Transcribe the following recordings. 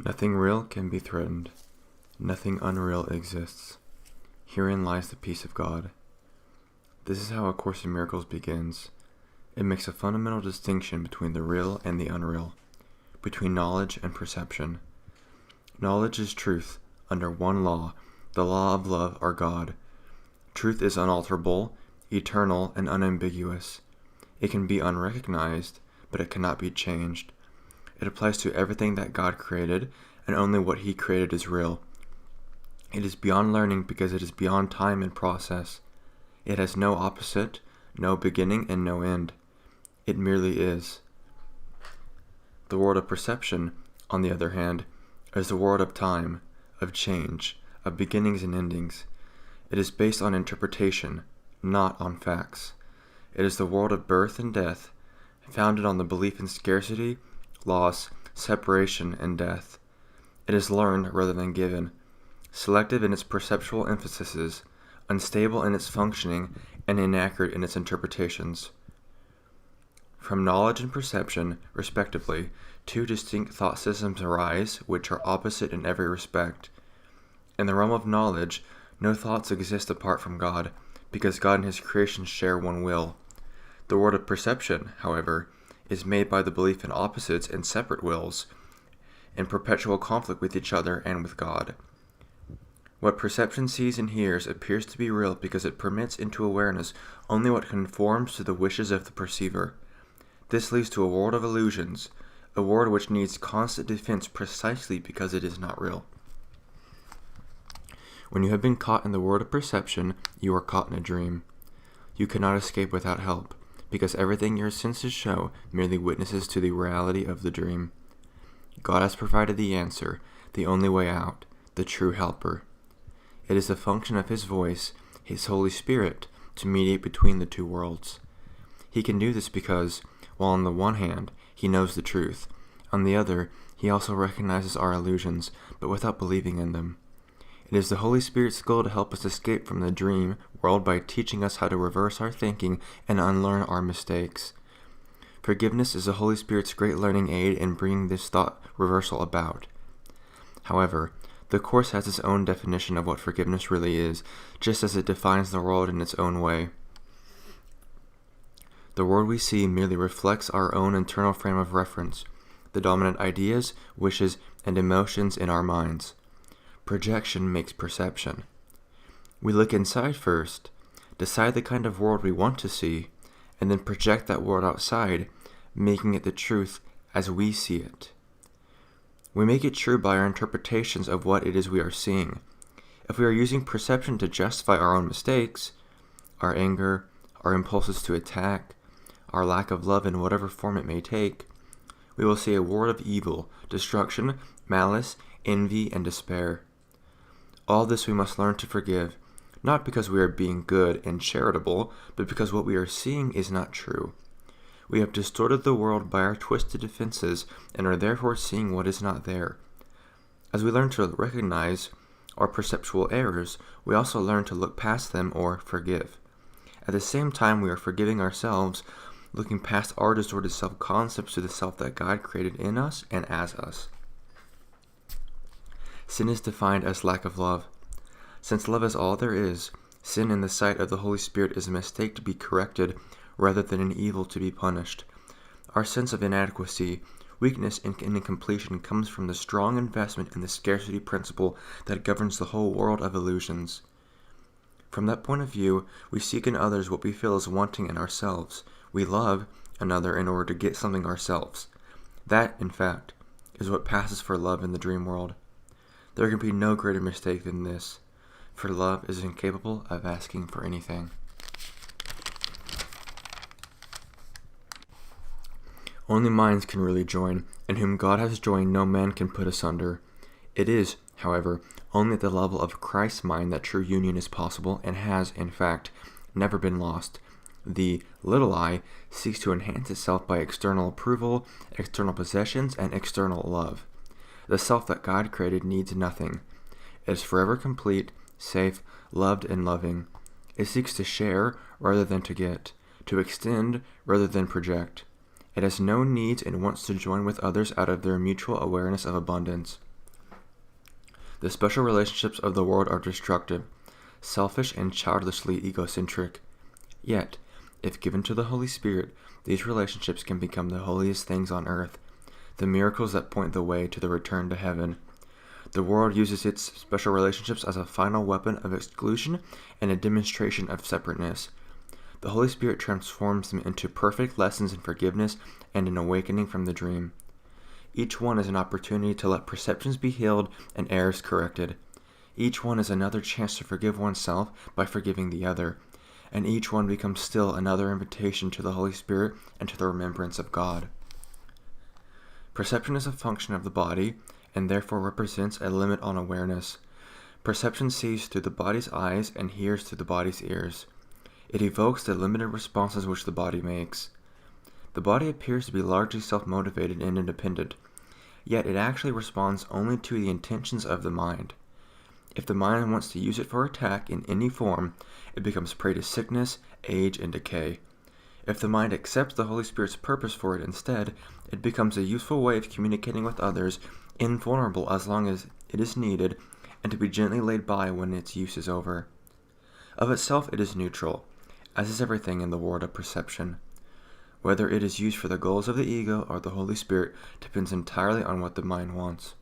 Nothing real can be threatened. Nothing unreal exists. Herein lies the peace of God. This is how A Course in Miracles begins. It makes a fundamental distinction between the real and the unreal, between knowledge and perception. Knowledge is truth, under one law, the law of love or God. Truth is unalterable, eternal, and unambiguous. It can be unrecognized, but it cannot be changed. It applies to everything that God created, and only what He created is real. It is beyond learning because it is beyond time and process. It has no opposite, no beginning, and no end. It merely is. The world of perception, on the other hand, is the world of time, of change, of beginnings and endings. It is based on interpretation, not on facts. It is the world of birth and death, founded on the belief in scarcity, loss, separation, and death. It is learned rather than given, selective in its perceptual emphases, unstable in its functioning, and inaccurate in its interpretations. From knowledge and perception, respectively, two distinct thought systems arise, which are opposite in every respect. In the realm of knowledge, no thoughts exist apart from God, because God and His creation share one will. The world of perception, however, is made by the belief in opposites and separate wills, in perpetual conflict with each other and with God. What perception sees and hears appears to be real because it permits into awareness only what conforms to the wishes of the perceiver. This leads to a world of illusions, a world which needs constant defense precisely because it is not real. When you have been caught in the world of perception, you are caught in a dream. You cannot escape without help, because everything your senses show merely witnesses to the reality of the dream. God has provided the answer, the only way out, the true helper. It is the function of His voice, His Holy Spirit, to mediate between the two worlds. He can do this because, while on the one hand, He knows the truth, on the other, He also recognizes our illusions, but without believing in them. It is the Holy Spirit's goal to help us escape from the dream world by teaching us how to reverse our thinking and unlearn our mistakes. Forgiveness is the Holy Spirit's great learning aid in bringing this thought reversal about. However, the Course has its own definition of what forgiveness really is, just as it defines the world in its own way. The world we see merely reflects our own internal frame of reference, the dominant ideas, wishes, and emotions in our minds. Projection makes perception. We look inside first, decide the kind of world we want to see, and then project that world outside, making it the truth as we see it. We make it true by our interpretations of what it is we are seeing. If we are using perception to justify our own mistakes, our anger, our impulses to attack, our lack of love in whatever form it may take, we will see a world of evil, destruction, malice, envy, and despair. All this we must learn to forgive, not because we are being good and charitable, but because what we are seeing is not true. We have distorted the world by our twisted defenses and are therefore seeing what is not there. As we learn to recognize our perceptual errors, we also learn to look past them or forgive. At the same time, we are forgiving ourselves, looking past our distorted self-concepts to the self that God created in us and as us. Sin is defined as lack of love. Since love is all there is, sin in the sight of the Holy Spirit is a mistake to be corrected rather than an evil to be punished. Our sense of inadequacy, weakness, and incompletion comes from the strong investment in the scarcity principle that governs the whole world of illusions. From that point of view, we seek in others what we feel is wanting in ourselves. We love another in order to get something ourselves. That, in fact, is what passes for love in the dream world. There can be no greater mistake than this, for love is incapable of asking for anything. Only minds can really join, and whom God has joined no man can put asunder. It is, however, only at the level of Christ's mind that true union is possible and has, in fact, never been lost. The little I seeks to enhance itself by external approval, external possessions, and external love. The self that God created needs nothing. It is forever complete, safe, loved, and loving. It seeks to share rather than to get, to extend rather than project. It has no needs and wants to join with others out of their mutual awareness of abundance. The special relationships of the world are destructive, selfish, and childishly egocentric. Yet, if given to the Holy Spirit, these relationships can become the holiest things on earth, the miracles that point the way to the return to heaven. The world uses its special relationships as a final weapon of exclusion and a demonstration of separateness. The Holy Spirit transforms them into perfect lessons in forgiveness and an awakening from the dream. Each one is an opportunity to let perceptions be healed and errors corrected. Each one is another chance to forgive oneself by forgiving the other, and each one becomes still another invitation to the Holy Spirit and to the remembrance of God. Perception is a function of the body, and therefore represents a limit on awareness. Perception sees through the body's eyes and hears through the body's ears. It evokes the limited responses which the body makes. The body appears to be largely self-motivated and independent, yet it actually responds only to the intentions of the mind. If the mind wants to use it for attack in any form, it becomes prey to sickness, age, and decay. If the mind accepts the Holy Spirit's purpose for it instead, it becomes a useful way of communicating with others, invulnerable as long as it is needed, and to be gently laid by when its use is over. Of itself it is neutral, as is everything in the world of perception. Whether it is used for the goals of the ego or the Holy Spirit depends entirely on what the mind wants.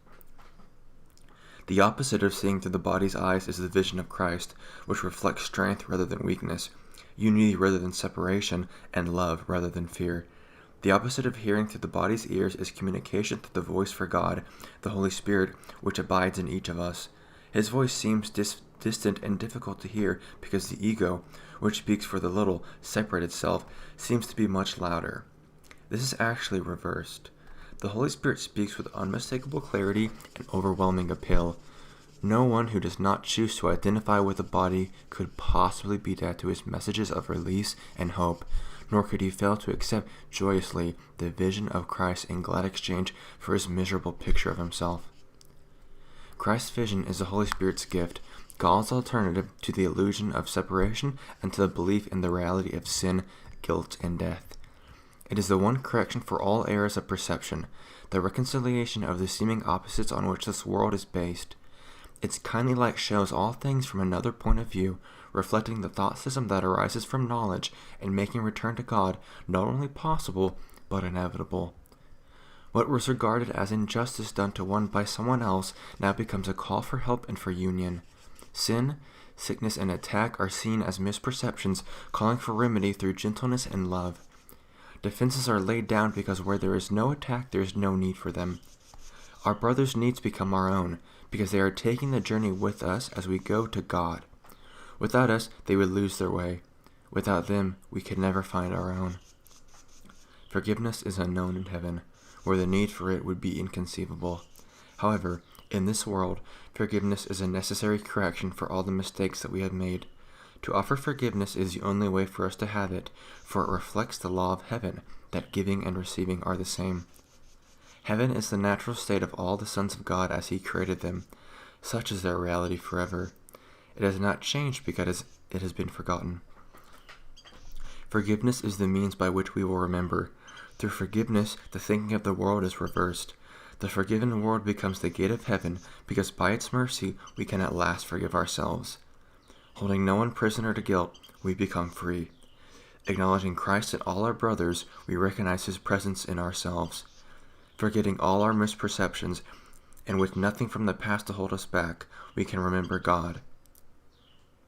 The opposite of seeing through the body's eyes is the vision of Christ, which reflects strength rather than weakness, unity rather than separation, and love rather than fear. The opposite of hearing through the body's ears is communication through the voice for God, the Holy Spirit, which abides in each of us. His voice seems distant and difficult to hear because the ego, which speaks for the little, separate itself, seems to be much louder. This is actually reversed. The Holy Spirit speaks with unmistakable clarity and overwhelming appeal. No one who does not choose to identify with the body could possibly be dead to his messages of release and hope, nor could he fail to accept joyously the vision of Christ in glad exchange for his miserable picture of himself. Christ's vision is the Holy Spirit's gift, God's alternative to the illusion of separation and to the belief in the reality of sin, guilt, and death. It is the one correction for all errors of perception, the reconciliation of the seeming opposites on which this world is based. Its kindly light shows all things from another point of view, reflecting the thought system that arises from knowledge and making return to God not only possible, but inevitable. What was regarded as injustice done to one by someone else now becomes a call for help and for union. Sin, sickness, and attack are seen as misperceptions calling for remedy through gentleness and love. Defenses are laid down because where there is no attack, there is no need for them. Our brothers' needs become our own, because they are taking the journey with us as we go to God. Without us, they would lose their way. Without them, we could never find our own. Forgiveness is unknown in heaven, where the need for it would be inconceivable. However, in this world, forgiveness is a necessary correction for all the mistakes that we have made. To offer forgiveness is the only way for us to have it, for it reflects the law of heaven, that giving and receiving are the same. Heaven is the natural state of all the sons of God as He created them. Such is their reality forever. It has not changed because it has been forgotten. Forgiveness is the means by which we will remember. Through forgiveness, the thinking of the world is reversed. The forgiven world becomes the gate of heaven because by its mercy we can at last forgive ourselves. Holding no one prisoner to guilt, we become free. Acknowledging Christ in all our brothers, we recognize His presence in ourselves. Forgetting all our misperceptions, and with nothing from the past to hold us back, we can remember God.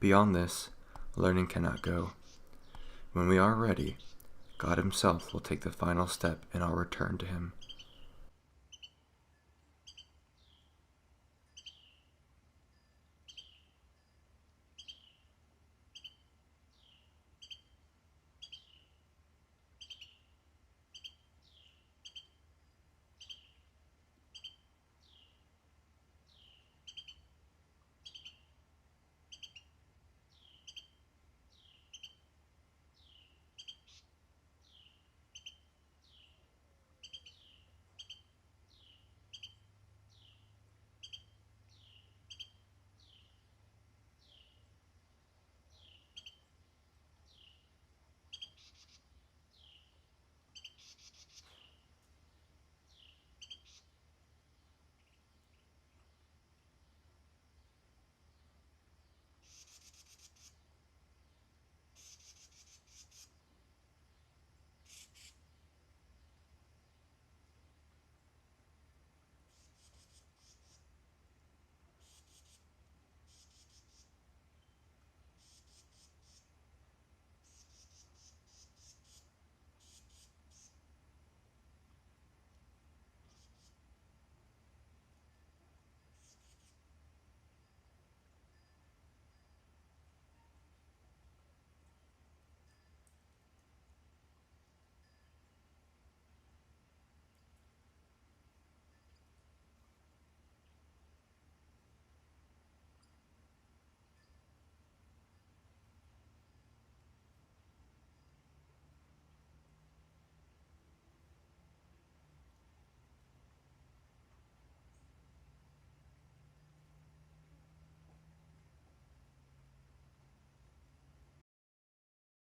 Beyond this, learning cannot go. When we are ready, God Himself will take the final step in our return to Him.